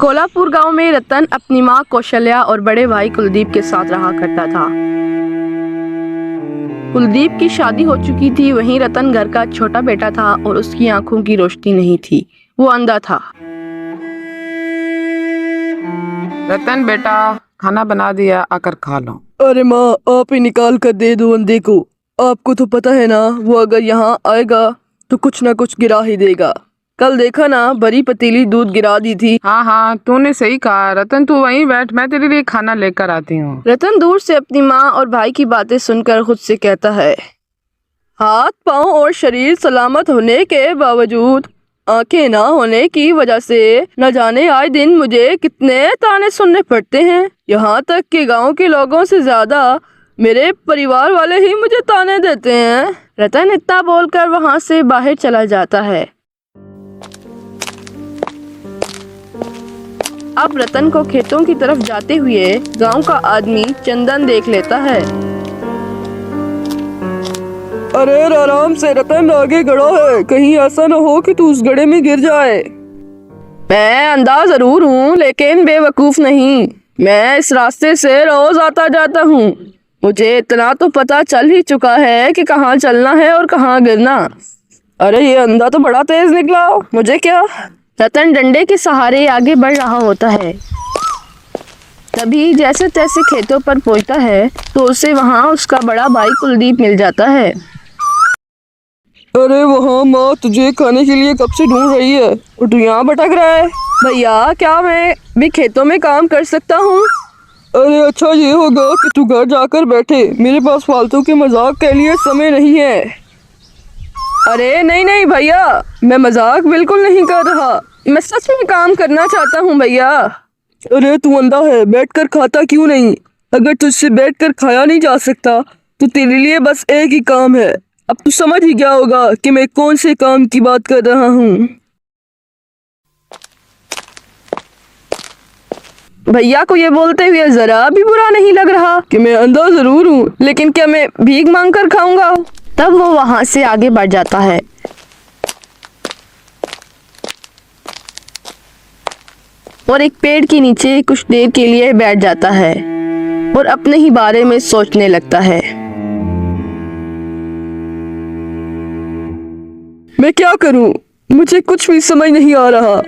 कोल्हापुर गांव में रतन अपनी मां कौशल्या और बड़े भाई कुलदीप के साथ रहा करता था। कुलदीप की शादी हो चुकी थी, वहीं रतन घर का छोटा बेटा था और उसकी आंखों की रोशनी नहीं थी, वो अंधा था। रतन बेटा, खाना बना दिया, आकर खा लो। अरे माँ, आप ही निकाल कर दे दो अंधे को। आपको तो पता है ना, वो अगर यहाँ आएगा तो कुछ ना कुछ गिरा ही देगा। कल देखा ना, बड़ी पतीली दूध गिरा दी थी। हाँ हाँ, तूने सही कहा। रतन तू वहीं बैठ, मैं तेरे लिए खाना लेकर आती हूँ। रतन दूर से अपनी माँ और भाई की बातें सुनकर खुद से कहता है, हाथ पाँव और शरीर सलामत होने के बावजूद आंखें ना होने की वजह से न जाने आए दिन मुझे कितने ताने सुनने पड़ते हैं। यहाँ तक कि गांव के लोगों से ज्यादा मेरे परिवार वाले ही मुझे ताने देते हैं। रतन इतना बोलकर वहाँ से बाहर चला जाता है। अब रतन को खेतों की तरफ जाते हुए गांव का आदमी चंदन देख लेता है। अरे आराम से रतन, आगे गड़ा है, कहीं ऐसा न हो कि तू उस गड्ढे में गिर जाए। मैं अंधा जरूर हूँ लेकिन बेवकूफ नहीं। मैं इस रास्ते से रोज आता जाता हूँ। मुझे इतना तो पता चल ही चुका है कि कहाँ चलना है और कहाँ गिरना। अरे ये अंधा तो बड़ा तेज निकला, मुझे क्या। रतन डंडे के सहारे आगे बढ़ रहा होता है। तभी जैसे तैसे खेतों पर पहुंचता है तो उसे वहाँ उसका बड़ा भाई कुलदीप मिल जाता है। अरे वहाँ माँ तुझे खाने के लिए कब से ढूंढ रही है और तू यहाँ भटक रहा है। भैया, क्या मैं भी खेतों में काम कर सकता हूँ? अरे अच्छा ये होगा कि तू घर जाकर बैठे, मेरे पास फालतू के मजाक के लिए समय नहीं है। अरे नहीं नहीं भैया, मैं मजाक बिल्कुल नहीं कर रहा, मैं सच में काम करना चाहता हूँ भैया। अरे तू अंधा है, बैठकर खाता क्यों नहीं? अगर तुझसे बैठकर खाया नहीं जा सकता तो तेरे लिए बस एक ही काम है। अब तू समझ ही गया होगा कि मैं कौन से काम की बात कर रहा हूँ। भैया को ये बोलते हुए जरा भी बुरा नहीं लग रहा कि मैं अंधा जरूर हूँ, लेकिन क्या मैं भीख मांग कर खाऊंगा? तब वो वहां से आगे बढ़ जाता है। और एक पेड़ के नीचे कुछ देर के लिए बैठ जाता है और अपने ही बारे में सोचने लगता है। मैं क्या करूं? मुझे कुछ भी समझ नहीं आ रहा।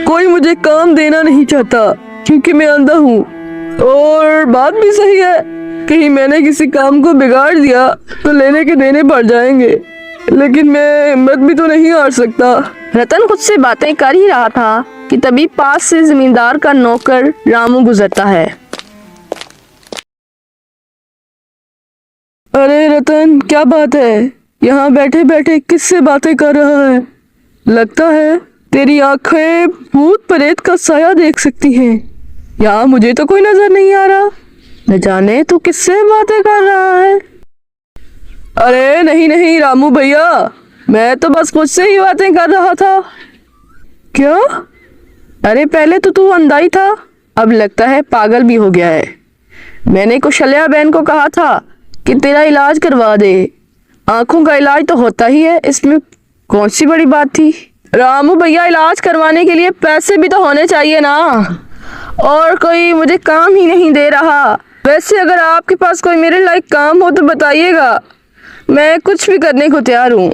कोई मुझे काम देना नहीं चाहता क्योंकि मैं अंधा हूँ। और बात भी सही है, कहीं मैंने किसी काम को बिगाड़ दिया तो लेने के देने पड़ जाएंगे। लेकिन मैं हिम्मत भी तो नहीं हार सकता। रतन खुद से बातें कर ही रहा था कि तभी पास से जमींदार का नौकर रामू गुजरता है। अरे रतन, क्या बात है? यहाँ बैठे बैठे किससे बातें कर रहा है? लगता है तेरी आंखें भूत प्रेत का साया देख सकती हैं। यहाँ मुझे तो कोई नजर नहीं आ रहा। न जाने तू किससे बातें कर रहा है। अरे नहीं नहीं रामू भैया, मैं तो बस खुद से ही बातें कर रहा था। क्या? अरे पहले तो तू अंधा ही था, अब लगता है पागल भी हो गया है। मैंने कौशल्या बहन को कहा था कि तेरा इलाज करवा दे। आंखों का इलाज तो होता ही है, इसमें कौन सी बड़ी बात थी? रामू भैया, इलाज करवाने के लिए पैसे भी तो होने चाहिए ना। और कोई मुझे काम ही नहीं दे रहा। वैसे अगर आपके पास कोई मेरे लायक काम हो तो बताइएगा, मैं कुछ भी करने को तैयार हूँ।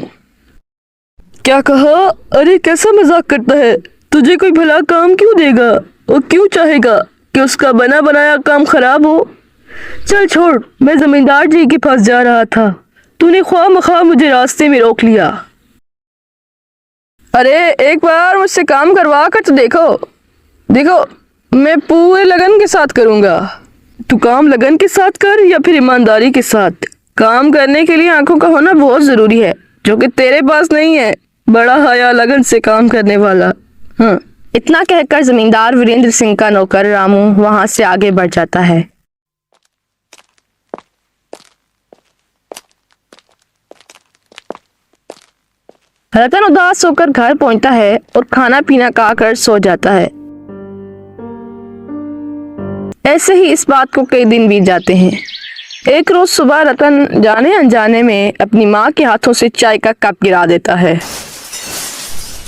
क्या कहा? अरे कैसा मजाक करता है? तुझे कोई भला काम क्यों देगा? वो क्यों चाहेगा कि उसका बना बनाया काम खराब हो? चल छोड़, मैं जमींदार जी के पास जा रहा था, तूने ख्वाह मुझे रास्ते में रोक लिया। अरे एक बार मुझसे काम करवा कर तो देखो, मैं पूरे लगन के साथ करूंगा। तू काम लगन के साथ कर या फिर ईमानदारी के साथ। काम करने के लिए आंखों का होना बहुत जरूरी है, जो कि तेरे पास नहीं है। बड़ा हया लगन से काम करने वाला। हाँ। इतना कहकर जमींदार वीरेंद्र सिंह का नौकर रामू वहां से आगे बढ़ जाता है। रतन उदास होकर घर पहुंचता है और खाना पीना खाकर सो जाता है। ऐसे ही इस बात को कई दिन बीत जाते हैं। एक रोज सुबह रतन जाने अनजाने में अपनी माँ के हाथों से चाय का कप गिरा देता है।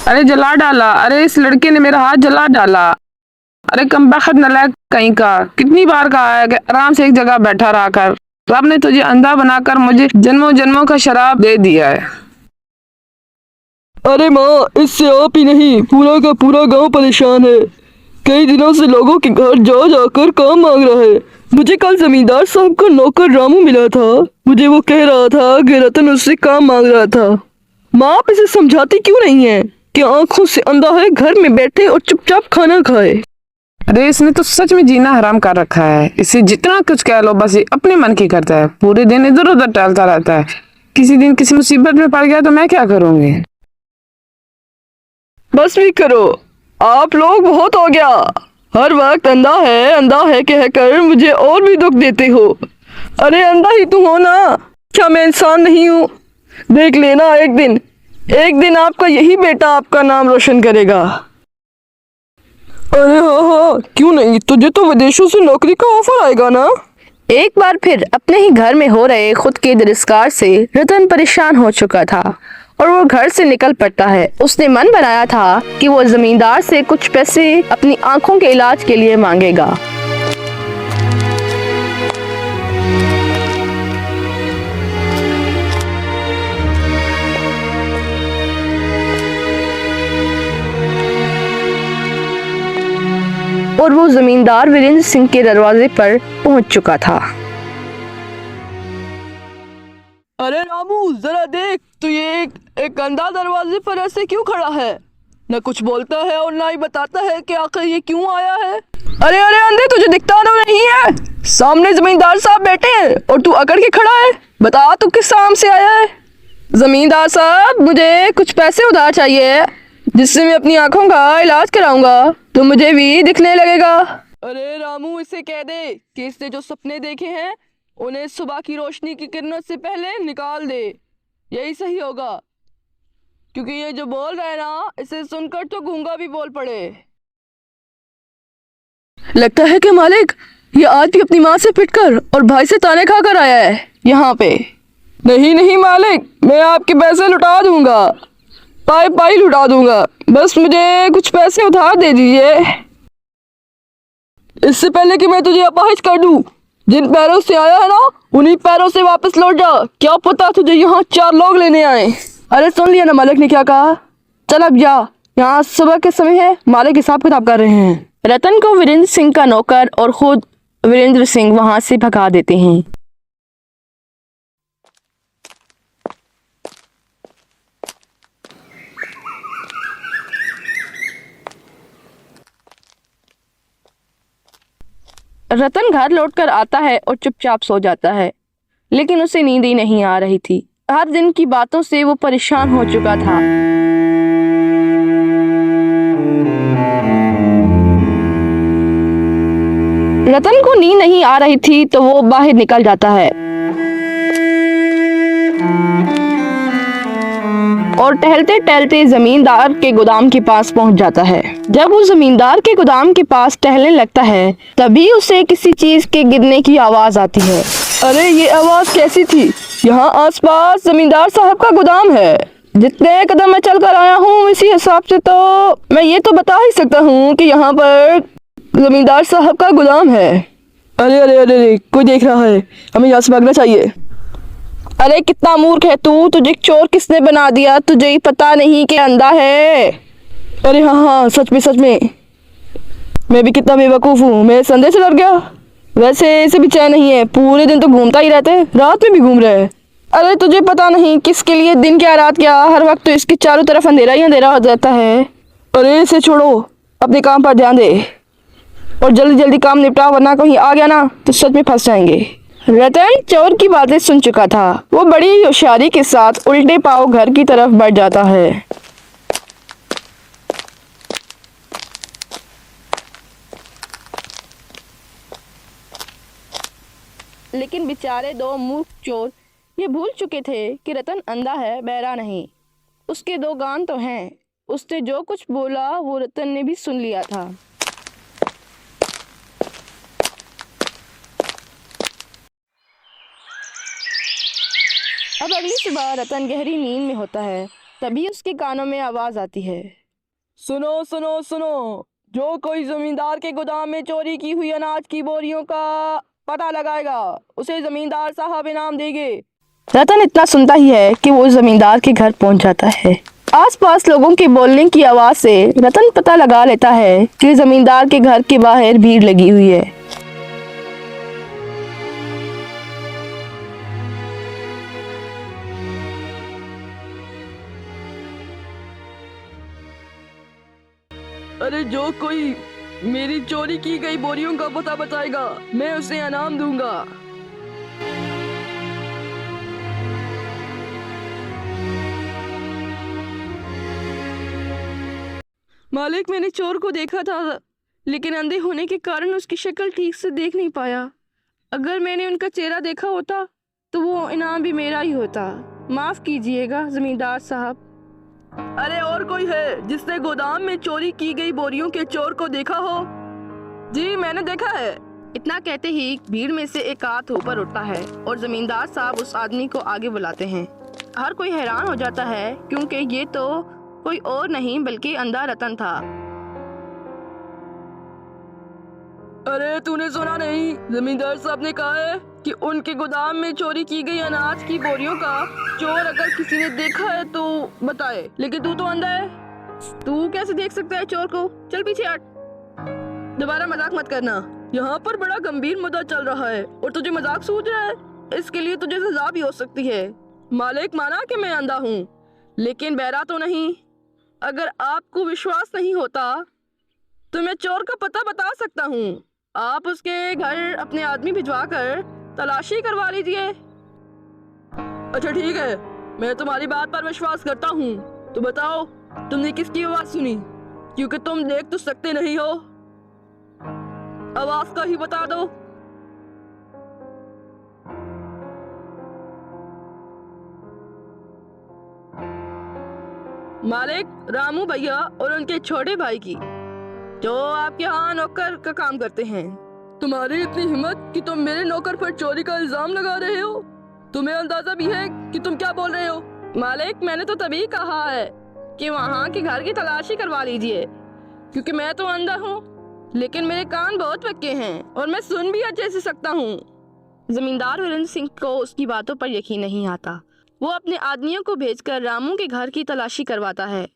अरे जला डाला, अरे इस लड़के ने मेरा हाथ जला डाला। अरे कम बखत नलायक कहीं का, कितनी बार कहा है कि आराम से एक जगह बैठा रहा कर। रब ने तुझे अंधा बनाकर मुझे जन्मों जन्मों का शराब दे दिया है। अरे माँ, इससे आप ही नहीं पूरा का पूरा गांव परेशान है। कई दिनों से लोगों के घर जा जाकर काम मांग रहा है। मुझे कल जमींदार साहब का नौकर रामू मिला था। मुझे वो कह रहा था कि रतन उससे काम मांग रहा था। माँ, आप इसे समझाती क्यों नहीं है कि आंखों से अंधा है, घर में बैठे और चुपचाप खाना खाए। अरे इसने तो सच में जीना हराम कर रखा है। इसे जितना कुछ कह लो बस ये अपने मन की करता है। पूरे दिन इधर उधर टहलता रहता है। किसी दिन किसी मुसीबत में पड़ गया तो मैं क्या करूंगी। बस भी करो, आप लोग बहुत हो गया। हर वक्त अंधा है कहकर मुझे और भी दुख देते हो। अरे अंधा ही तुम हो ना, क्या मैं इंसान नहीं हूँ? देख लेना, एक दिन आपका यही बेटा आपका नाम रोशन करेगा। अरे हाँ, क्यों नहीं, तुझे तो विदेशों से नौकरी का ऑफर आएगा ना। एक बार फिर अपने ही घर में हो रहे खुद के तिरस्कार से रतन परेशान हो चुका था और वो घर से निकल पड़ता है। उसने मन बनाया था कि वो जमींदार से कुछ पैसे अपनी आंखों के इलाज के लिए मांगेगा। और वो जमींदार वीरेंद्र सिंह के दरवाजे पर पहुंच चुका था। अरे रामू, जरा देख तो ये एक अंधा दरवाजे पर ऐसे क्यों खड़ा है? न कुछ बोलता है और ना ही बताता है कि आखिर ये क्यों आया है। अरे अरे अंधे, तुझे दिखता तो नहीं है? सामने जमींदार साहब बैठे हैं और तू अकड़ के खड़ा है। बता तू किस काम से आया है? जमींदार साहब, मुझे कुछ पैसे उधार चाहिए जिससे मैं अपनी आंखों का इलाज कराऊंगा, तो मुझे भी दिखने लगेगा। अरे रामू, इसे कह दे कि इसने जो सपने देखे हैं उन्हें सुबह की रोशनी की किरणों से पहले निकाल दे। यही सही होगा, क्योंकि ये जो बोल रहा है ना, इसे सुनकर तो गूंगा भी बोल पड़े। लगता है कि मालिक ये आज भी अपनी माँ से पिटकर और भाई से ताने खाकर आया है यहाँ पे। नहीं नहीं मालिक, मैं आपके पैसे लुटा दूंगा, पाई पाई लुटा दूंगा। बस मुझे कुछ पैसे उधार दे दीजिए, इससे पहले कि मैं तुझे अपाहिज कर दूं। जिन पैरों से आया है ना, उन्हीं पैरों से वापस लौट जा। क्या पता तुझे यहाँ 4 लोग लेने आए। अरे सुन लिया ना मालिक ने क्या कहा। चल अब जा, यहाँ सुबह के समय है, मालिक हिसाब किताब कर रहे हैं। रतन को वीरेंद्र सिंह का नौकर और खुद वीरेंद्र सिंह वहां से भगा देते हैं। रतन घर लौटकर आता है और चुपचाप सो जाता है, लेकिन उसे नींद ही नहीं आ रही थी। हर दिन की बातों से वो परेशान हो चुका था। रतन को नींद नहीं आ रही थी तो वो बाहर निकल जाता है और टहलते टहलते जमींदार के गोदाम के पास पहुंच जाता है। जब वो जमींदार के गोदाम के पास टहलने लगता है, तभी उसे किसी चीज के गिरने की आवाज आती है। अरे ये आवाज कैसी थी? यहाँ आसपास जमींदार साहब का गोदाम है। जितने कदम मैं चलकर आया हूँ, इसी हिसाब से तो मैं ये तो बता ही सकता हूँ कि यहाँ पर जमींदार साहब का गोदाम है। अरे अरे अरे अरे, कोई देख रहा है, हमें यहाँ से भागना चाहिए। अरे कितना मूर्ख है तू, तुझे चोर किसने बना दिया? तुझे ही पता नहीं कि अंधा है। अरे हाँ हाँ, सच में मैं भी कितना बेवकूफ़ हूँ, मैं संदेह से डर गया। वैसे इसे भी चैन नहीं है, पूरे दिन तो घूमता ही रहते, रात में भी घूम रहे हैं। अरे तुझे पता नहीं किसके लिए दिन क्या रात क्या, हर वक्त तो इसके चारों तरफ अंधेरा ही अंधेरा हो जाता है। अरे इसे छोड़ो, अपने काम पर ध्यान दे और जल्दी जल्दी काम निपटा, वरना कहीं आ गया ना तो सच में फंस जाएंगे। रतन चोर की बातें सुन चुका था। वो बड़ी होशियारी के साथ उल्टे पांव घर की तरफ बढ़ जाता है। लेकिन बेचारे दो मूर्ख चोर ये भूल चुके थे कि रतन अंधा है, बहरा नहीं। उसके 2 कान तो हैं। उसने जो कुछ बोला वो रतन ने भी सुन लिया था। अब अगली सुबह रतन गहरी नींद में होता है, तभी उसके कानों में आवाज आती है। सुनो सुनो सुनो, जो कोई जमींदार के गोदाम में चोरी की हुई अनाज की बोरियों का पता लगाएगा उसे जमींदार साहब इनाम देंगे। रतन इतना सुनता ही है कि वो जमींदार के घर पहुंच जाता है। आसपास लोगों के बोलने की आवाज से रतन पता लगा लेता है कि जमींदार के घर के बाहर भीड़ लगी हुई है। अरे जो कोई मेरी चोरी की गई बोरियों का पता बताएगा मैं उसे इनाम दूंगा। मालिक, मैंने चोर को देखा था लेकिन अंधे होने के कारण उसकी शक्ल ठीक से देख नहीं पाया। अगर मैंने उनका चेहरा देखा होता तो वो इनाम भी मेरा ही होता। माफ कीजिएगा जमींदार साहब। अरे और कोई है जिसने गोदाम में चोरी की गई बोरियों के चोर को देखा हो? जी मैंने देखा है। इतना कहते ही भीड़ में से एक हाथ ऊपर उठता है और जमींदार साहब उस आदमी को आगे बुलाते हैं। हर कोई हैरान हो जाता है क्योंकि ये तो कोई और नहीं बल्कि अंधा रतन था। अरे तूने सुना नहीं? जमींदार साहब ने कहा है कि उनके गोदाम में चोरी की गई अनाज की बोरियों का चोर अगर किसी ने देखा है तो बताए। लेकिन तू तो अंधा है, तू कैसे देख सकता है चोर को? चल पीछे हट। दोबारा मजाक मत करना, यहाँ पर बड़ा गंभीर मुद्दा चल रहा है और तुझे मजाक सूझ रहा है। इसके लिए तुझे सजा भी हो सकती है। मालिक माना कि मैं अंधा हूँ लेकिन बहरा तो नहीं। अगर आपको विश्वास नहीं होता तो मैं चोर का पता बता सकता हूँ। आप उसके घर अपने आदमी भिजवा कर तलाशी करवा लीजिए। अच्छा ठीक है, मैं तुम्हारी बात पर विश्वास करता हूँ। तो बताओ तुमने किसकी आवाज सुनी? क्योंकि तुम देख तो सकते नहीं हो। आवाज का ही बता दो। मालिक, रामू भैया और उनके छोटे भाई की, जो आपके यहाँ नौकर का काम करते हैं। तुम्हारी इतनी हिम्मत कि तुम मेरे नौकर पर चोरी का इल्जाम लगा रहे हो? तुम्हें अंदाजा भी है कि तुम क्या बोल रहे हो? मालिक, मैंने तो तभी कहा है कि वहाँ के घर की तलाशी करवा लीजिए क्योंकि मैं तो अंधा हूँ लेकिन मेरे कान बहुत पक्के हैं और मैं सुन भी अच्छे से सकता हूँ। जमींदार वीरेंद्र सिंह को उसकी बातों पर यकीन नहीं आता। वो अपने आदमियों को भेजकर रामू के घर की तलाशी करवाता है।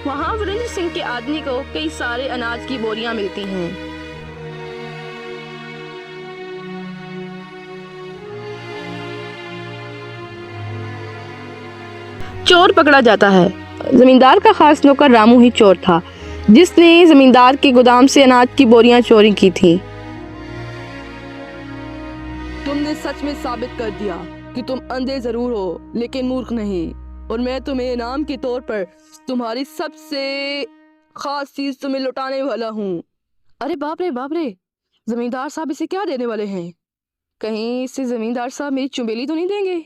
वहाँ वीरेंद्र सिंह के आदमी को कई सारे अनाज की बोरियां मिलती हैं। चोर पकड़ा जाता है। जमींदार का खास नौकर रामू ही चोर था जिसने जमींदार के गोदाम से अनाज की बोरियां चोरी की थी। तुमने सच में साबित कर दिया कि तुम अंधे जरूर हो लेकिन मूर्ख नहीं, और मैं तुम्हें इनाम के तौर पर तुम्हारी सबसे खास चीज तुम्हें लौटाने वाला हूँ। अरे बाप रे, जमींदार साहब इसे क्या देने वाले हैं? कहीं इससे जमींदार साहब मेरी चुंबेली तो नहीं देंगे?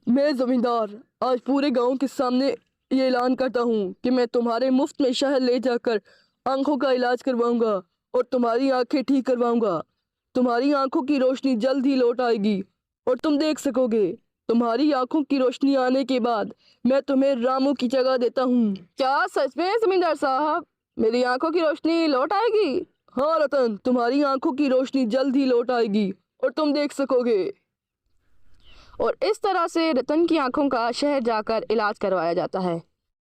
मैं जमींदार आज पूरे गांव के सामने ये ऐलान करता हूँ कि मैं तुम्हारे मुफ्त में शहर ले जाकर आंखों का इलाज करवाऊंगा और तुम्हारी आंखें ठीक करवाऊंगा। तुम्हारी आंखों की रोशनी जल्द ही लौट आएगी और तुम देख सकोगे। तुम्हारी आंखों की रोशनी आने के बाद मैं तुम्हें रामू की जगह देता हूँ। क्या सच में जमींदार साहब मेरी आंखों की रोशनी लौट आएगी? हाँ रतन, तुम्हारी आंखों की रोशनी जल्द ही लौट आएगी और तुम देख सकोगे। और इस तरह से रतन की आंखों का शहर जाकर इलाज करवाया जाता है।